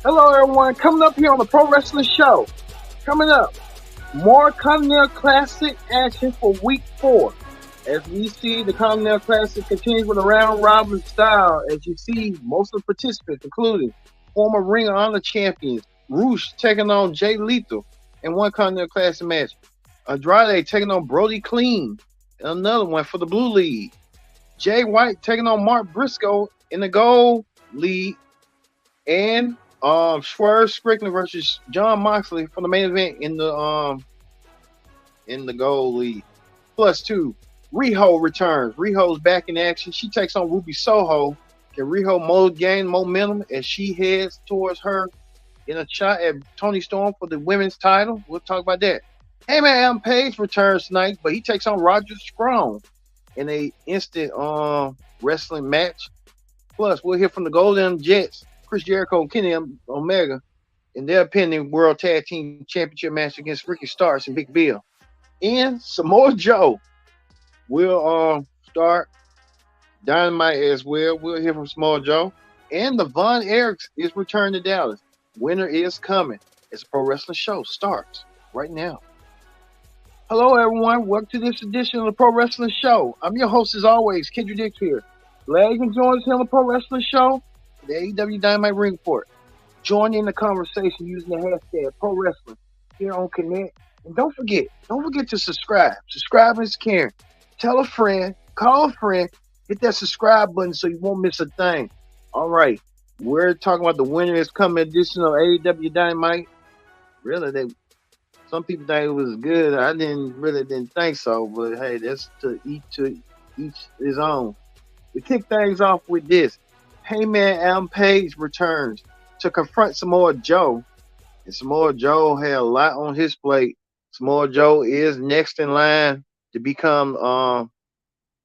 Hello, everyone. Coming up here on the Pro Wrestling Show. Coming up, more Continental Classic action for Week 4. As we see, the Continental Classic continues with a round robin style. As you see, most of the participants, including former Ring of Honor champions, Roosh taking on Jay Lethal in one Continental Classic match. Andrade taking on Brody Clean in another one for the Blue League. Jay White taking on Mark Briscoe in the Gold League. And Swerve Strickland versus Jon Moxley for the main event in the Gold League. +2, Riho returns. Riho's back in action. She takes on Ruby Soho. Can Riho gain momentum as she heads towards her in a shot at Toni Storm for the women's title? We'll talk about that. Heyman Adam Page returns tonight, but he takes on Roger Strong in a instant wrestling match. Plus, we'll hear from the Golden Jets, Chris Jericho and Kenny Omega, in their pending World Tag Team Championship match against Ricky Starks and Big Bill. And Samoa Joe will start Dynamite as well. We'll hear from Samoa Joe. And the Von Erichs is returning to Dallas. Winter is coming as the Pro Wrestling Show starts right now. Hello, everyone. Welcome to this edition of the Pro Wrestling Show. I'm your host, as always, Kendrick Dix here. Glad you can join us here on the Pro Wrestling Show, the AEW Dynamite Ring Report. Join in the conversation using the hashtag Pro Wrestling here on Connect. And don't forget to subscribe. Subscribe is caring. Tell a friend, call a friend, hit that subscribe button so you won't miss a thing. All right, we're talking about the winter is coming edition of AEW Dynamite. Really, some people think it was good. I didn't think so, but hey, that's to each his own. We kick things off with this. Heyman Adam Page returns to confront Samoa Joe. And Samoa Joe had a lot on his plate. Samoa Joe is next in line to become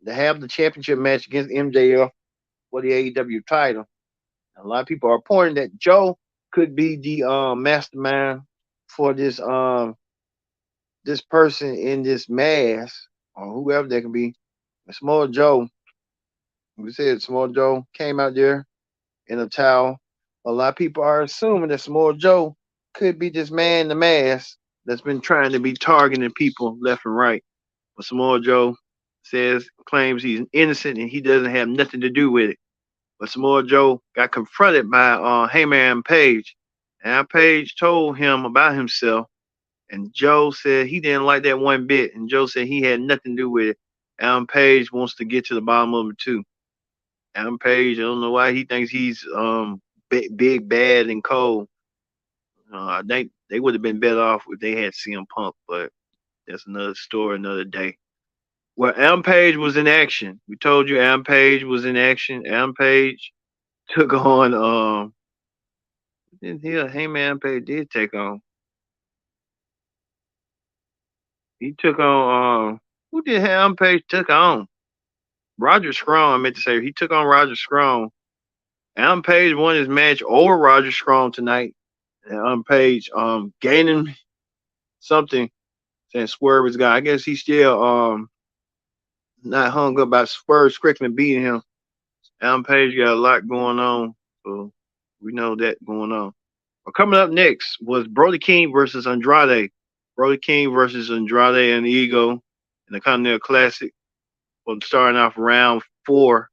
to have the championship match against MJF for the AEW title. And a lot of people are pointing that Joe could be the mastermind for this this person in this mask, or whoever that can be. Samoa Joe, we said Samoa Joe came out there in a towel. A lot of people are assuming that Samoa Joe could be this man in the mask that's been trying to be targeting people left and right. But Samoa Joe claims he's innocent and he doesn't have nothing to do with it. But Samoa Joe got confronted by Heyman Page. And Page told him about himself. And Joe said he didn't like that one bit. And Joe said he had nothing to do with it. Adam Page wants to get to the bottom of it too. Adam Page, I don't know why he thinks he's big, bad, and cold. I think they would have been better off if they had CM Punk, but that's another story, another day. Well, Adam Page was in action. We told you Adam Page was in action. Adam Page took on Heyman Page did take on. He took on who did Adam Page took on? Roger Strong, I meant to say. He took on Roger Strong. Adam Page won his match over Roger Strong tonight. And Adam Page gaining something, saying Swerve is guy. I guess he's still not hung up about Swerve Strickland beating him. Adam Page got a lot going on, so we know that going on. Well, coming up next was Brody King versus Andrade. Brody King versus Andrade and Ego in the Continental Classic. Well, starting off round 4,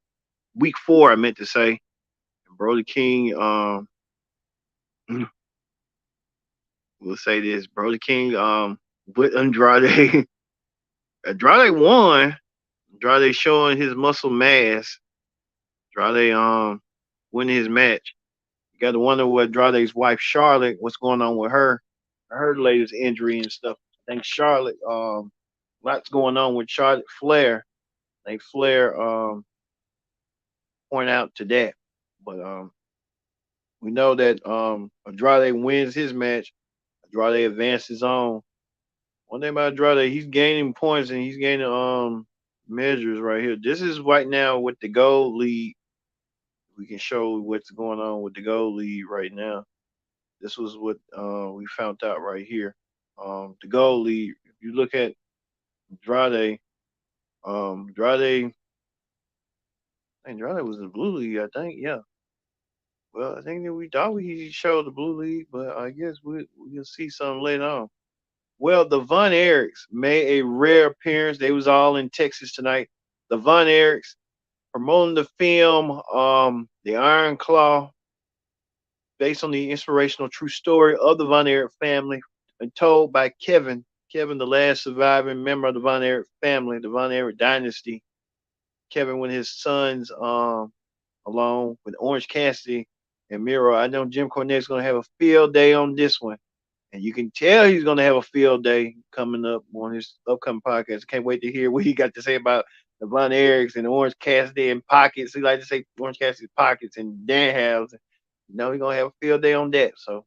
week 4, I meant to say. And Brody King, we'll say this: Brody King with Andrade. Andrade won. Andrade showing his muscle mass. Andrade winning his match. You got to wonder what Andrade's wife Charlotte, what's going on with her latest injury and stuff. I think Charlotte, lots going on with Charlotte Flair. I think Flair point out to that, but we know that Andrade wins his match. Andrade advances on. One thing about Andrade, he's gaining points and he's gaining measures right here. This is right now with the Gold League. We can show what's going on with the Gold League right now. This was what we found out right here. The Gold League, if you look at Andrade was the Blue League, I think, yeah. Well, I think that we thought we showed the Blue League, but I guess we'll see something later on. Well, the Von Erichs made a rare appearance. They was all in Texas tonight. The Von Erichs promoting the film, The Iron Claw, based on the inspirational true story of the Von Erich family, and told by Kevin. Kevin, the last surviving member of the Von Erich family, the Von Erich dynasty. Kevin with his sons, along with Orange Cassidy and Miro. I know Jim Cornette's going to have a field day on this one. And you can tell he's going to have a field day coming up on his upcoming podcast. Can't wait to hear what he got to say about the Von Erichs and Orange Cassidy and Pockets. He like to say Orange Cassidy's Pockets and Dan House. You know, he's going to have a field day on that. So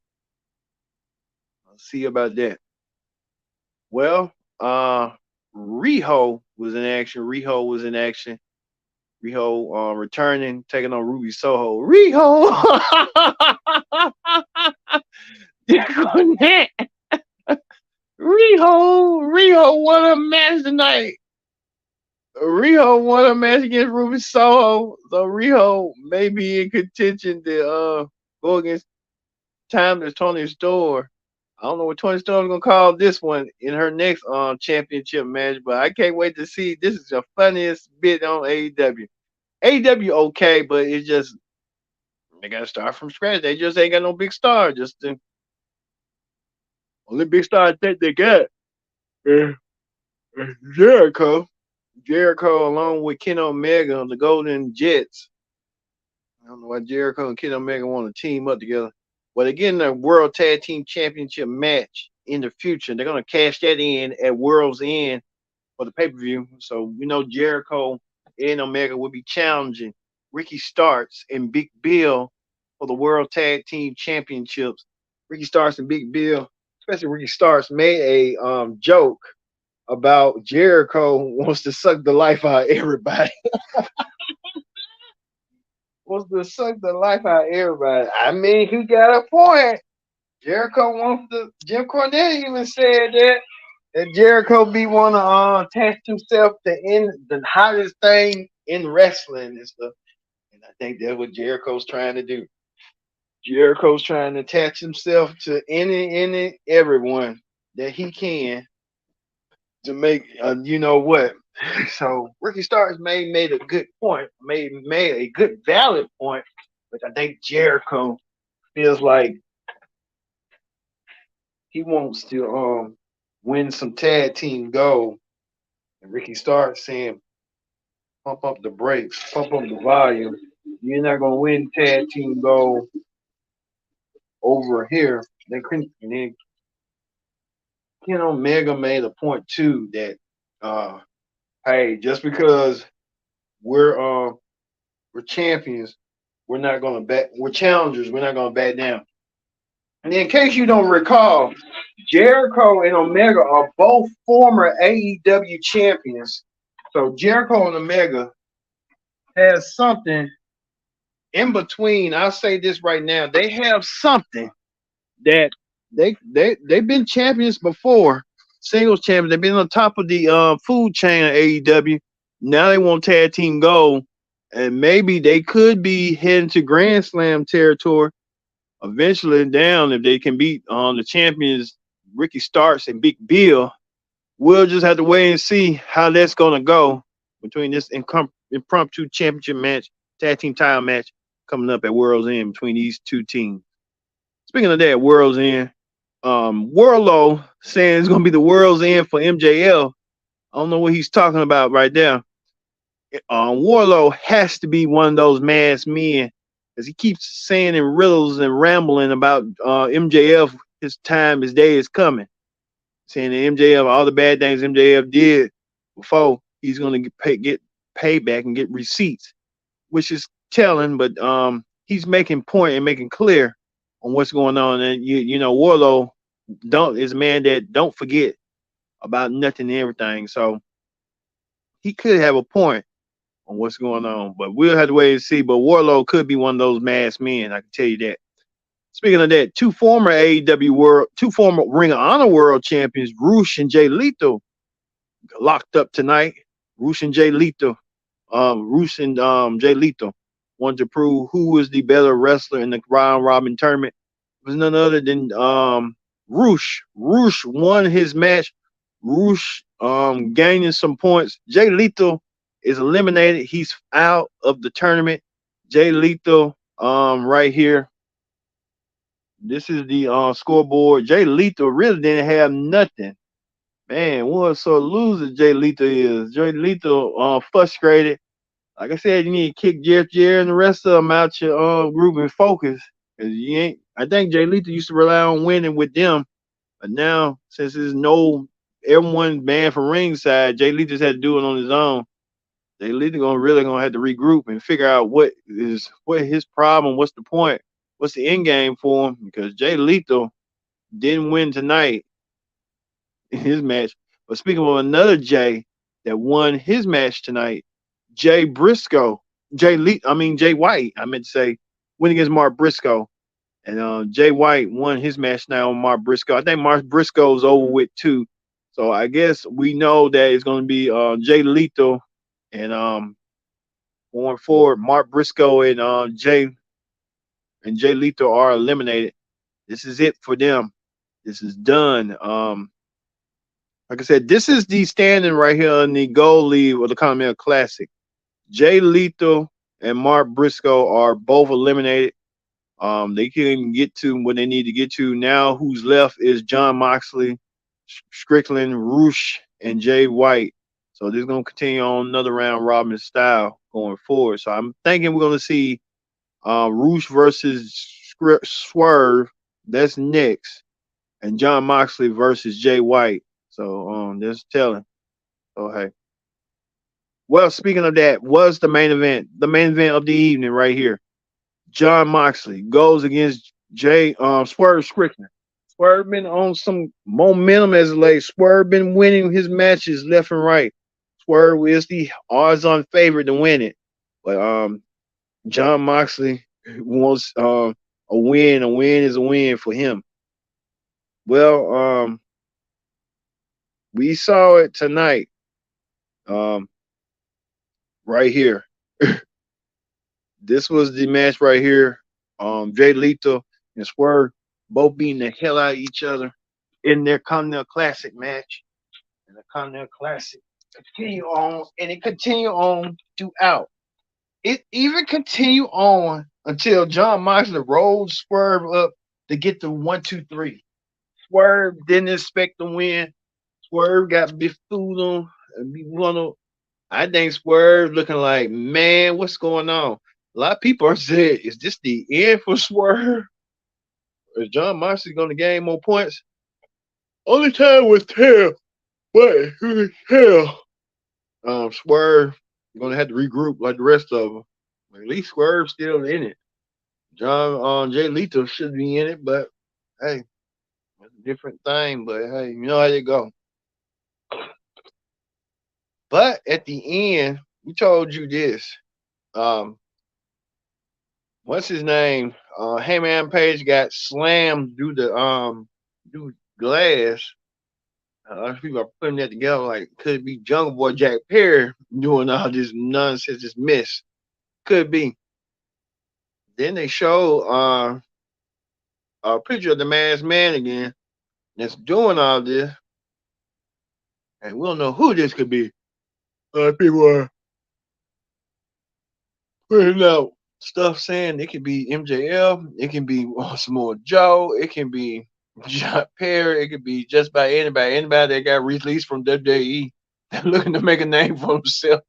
I'll see about that. Well, Riho was in action. Riho returning, taking on Ruby Soho. Riho! Riho won a match tonight. Riho won a match against Ruby Soho. So Riho may be in contention to go against Timeless Tony Storm. I don't know what Tony Storm's gonna call this one in her next championship match, but I can't wait to see. This is the funniest bit on AEW. AEW okay, but it's just they gotta start from scratch. They just ain't got no big star. Just the only big star I think they got is Jericho. Jericho along with Ken Omega, the Golden Jets. I don't know why Jericho and Ken Omega want to team up together. But again, the World Tag Team Championship match in the future. They're going to cash that in at World's End for the pay-per-view. So we know Jericho and Omega will be challenging Ricky Starks and Big Bill for the World Tag Team Championships. Ricky Starks and Big Bill, especially Ricky Starks, made a joke about Jericho wants to suck the life out of everybody. Wants to suck the life out of everybody. I mean, he got a point. Jericho wants to. Jim Cornette even said that Jericho be want to attach himself to the hottest thing in wrestling and stuff. And I think that's what Jericho's trying to do. Jericho's trying to attach himself to any everyone that he can to make you know what. So Ricky Starks made a good point, made a good valid point, but I think Jericho feels like he wants to win some tag team gold. And Ricky Starks saying, pump up the brakes, pump up the volume. You're not gonna win tag team gold over here. And then Ken Omega made a point too that hey, just because we're champions, we're not gonna back. We're challengers. We're not gonna back down. And in case you don't recall, Jericho and Omega are both former AEW champions. So Jericho and Omega has something in between. I'll say this right now: they have something that they've been champions before, singles champions. They've been on top of the food chain of AEW. Now they want tag team gold, and maybe they could be heading to Grand Slam territory eventually down if they can beat the champions Ricky Starks and Big Bill. We'll just have to wait and see how that's gonna go between this impromptu championship match, tag team title match coming up at World's End between these two teams. Speaking of that, World's End, Wardlow saying it's gonna be the World's End for MJF. I don't know what he's talking about right there. Wardlow has to be one of those masked men, as he keeps saying in riddles and rambling about MJF. His day is coming. Saying that MJF, all the bad things MJF did before, he's gonna get payback and get receipts, which is telling. But he's making point and making clear on what's going on. And you know, Wardlow is a man that don't forget about nothing and everything. So he could have a point on what's going on, but we'll have to wait and see. But Wardlow could be one of those masked men, I can tell you that. Speaking of that, two former Ring of Honor World Champions, Rush and Jay Lethal, locked up tonight. Rush and Jay Lethal. wanted to prove who was the better wrestler in the round robin tournament. It was none other than Roosh. Roosh won his match. Roosh gaining some points. Jay Lethal is eliminated. He's out of the tournament. Jay Lethal right here. This is the scoreboard. Jay Lethal really didn't have nothing. Man, what a sort of loser Jay Lethal is. Jay Lethal frustrated. Like I said, you need to kick Jeff Jarrett and the rest of them out your group and focus. Cause you ain't. I think Jay Lethal used to rely on winning with them, but now since there's no everyone banned from ringside, Jay Lethal just had to do it on his own. Jay Lethal gonna have to regroup and figure out what his problem, what's the point, what's the end game for him. Because Jay Lethal didn't win tonight in his match. But speaking of another Jay that won his match tonight, Jay Briscoe, Jay White, I meant to say, went against Mark Briscoe. And Jay White won his match now on Mark Briscoe. I think Mark Briscoe's over with too. So I guess we know that it's going to be Jay Lethal and going forward, Mark Briscoe and Jay Lethal are eliminated. This is it for them. This is done. Like I said, this is the standing right here in the gold league of the Continental Classic. Jay Lethal and Mark Briscoe are both eliminated. They can't even get to what they need to get to. Now who's left is Jon Moxley, Strickland, Roosh, and Jay White. So this is going to continue on another round robin style going forward. So I'm thinking we're going to see Roosh versus Swerve. That's next. And Jon Moxley versus Jay White. So just telling. So hey. Well, speaking of that, was the main event of the evening right here. Jon Moxley goes against Swerve Strickland. Swerve been on some momentum as of late. Swerve been winning his matches left and right. Swerve is the odds-on favorite to win it. But Jon Moxley wants a win. A win is a win for him. Well, we saw it tonight. Right here. This was the match right here. Jay Lethal and Swerve both beating the hell out of each other in their Continental Classic match. And the Continental Classic continue on, and it continued on throughout. It even continued on until Jon Moxley rolled Swerve up to get the 1, 2, 3. Swerve didn't expect to win. Swerve got befooled on. I think Swerve looking like, man, what's going on? A lot of people are saying, is this the end for Swerve? Is Jon Moxley going to gain more points? Only time will tell. But who can tell? Swerve going to have to regroup like the rest of them. At least Swerve's still in it. Jay Lethal should be in it, but hey, that's a different thing. But hey, you know how they go. But at the end, we told you this. What's his name? Heyman Page got slammed through the glass. A lot of people are putting that together like could be Jungle Boy Jack Perry doing all this nonsense, this mess. Could be. Then they show a picture of the masked man again that's doing all this. And we don't know who this could be. A lot of people are putting out stuff saying it could be MJF, it can be Samoa Joe, it can be Jack Perry, it could be just about anybody that got released from WWE looking to make a name for himself.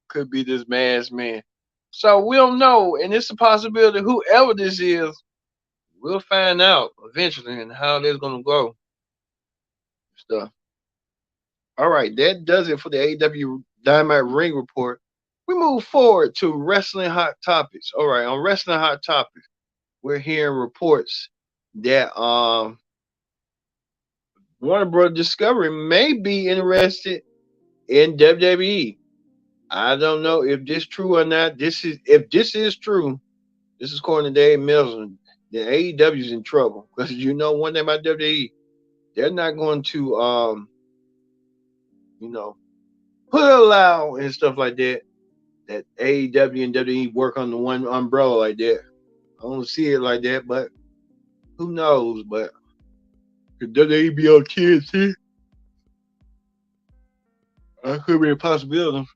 Could be this masked man. So we don't know, and it's a possibility whoever this is, we'll find out eventually and how that's gonna go. Stuff. All right, that does it for the AEW Dynamite Ring Report. We move forward to Wrestling Hot Topics. All right, on Wrestling Hot Topics, we're hearing reports that Warner Bros. Discovery may be interested in WWE. I don't know if this is true or not. If this is true, this is according to Dave Meltzer. The AEW is in trouble because you know one thing about WWE, they're not going to put it loud and stuff like that that AEW and WWE work on the one umbrella like that. I don't see it like that, but who knows? But could WWE be on TNT? That could be a possibility,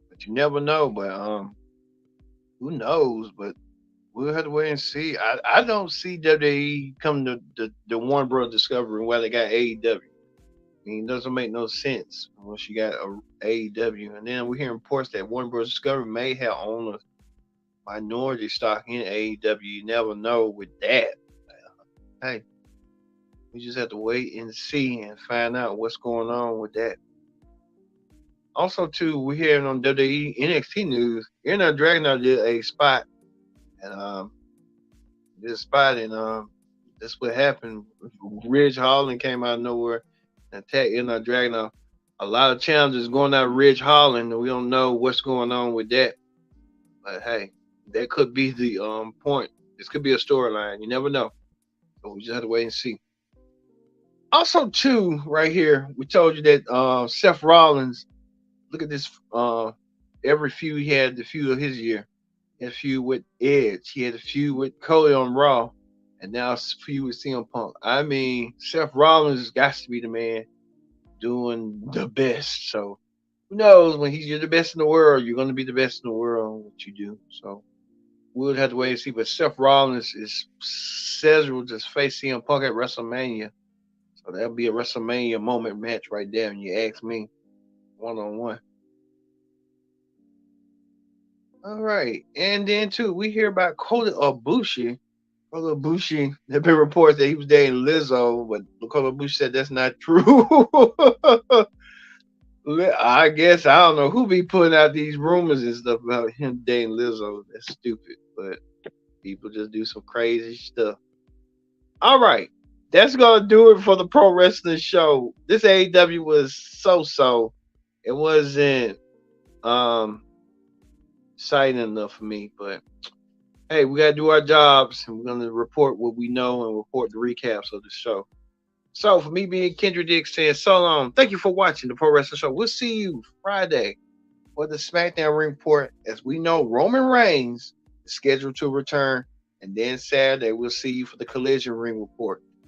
but you never know. But who knows? But we'll have to wait and see. I don't see WWE coming to the Warner Bros. Discovery while they got AEW. I mean, it doesn't make no sense once you got a AEW. And then we're hearing reports that Warner Bros. Discovery may have owned a minority stock in AEW. You never know with that. Hey, we just have to wait and see and find out what's going on with that. Also, too, we're hearing on WWE NXT news, Inner Dragunov did a spot, and this spot, and that's what happened. Ridge Holland came out of nowhere and attacked Inner Dragunov. A lot of challenges going out of Ridge Holland, and we don't know what's going on with that. But hey, that could be the point. This could be a storyline. You never know. So we just have to wait and see. Also, too, right here, we told you that Seth Rollins. Look at this. Every feud he had, the feud of his year. He had a feud with Edge. He had a feud with Cody on Raw, and now it's a feud with CM Punk. I mean, Seth Rollins has got to be the man doing the best. So who knows? When you're the best in the world, you're going to be the best in the world on what you do. So we'll have to wait and see. But Seth Rollins is scheduled to face CM Punk at WrestleMania. So that'll be a WrestleMania moment match right there. And you ask me, 1-on-1. All right. And then, too, we hear about Kota Ibushi. Kota Ibushi, there have been reports that he was dating Lizzo, but Kota Ibushi said that's not true. I guess, I don't know who be putting out these rumors and stuff about him dating Lizzo. That's stupid, but people just do some crazy stuff. All right. That's going to do it for the Pro Wrestling Show. This AEW was so-so. It wasn't exciting enough for me, but hey, we gotta do our jobs, and we're gonna report what we know and report the recaps of the show. So for me being Kendra Dix saying so long, thank you for watching the Pro Wrestling Show. We'll see you Friday for the SmackDown Ring Report. As we know, Roman Reigns is scheduled to return, and then Saturday we'll see you for the Collision Ring Report.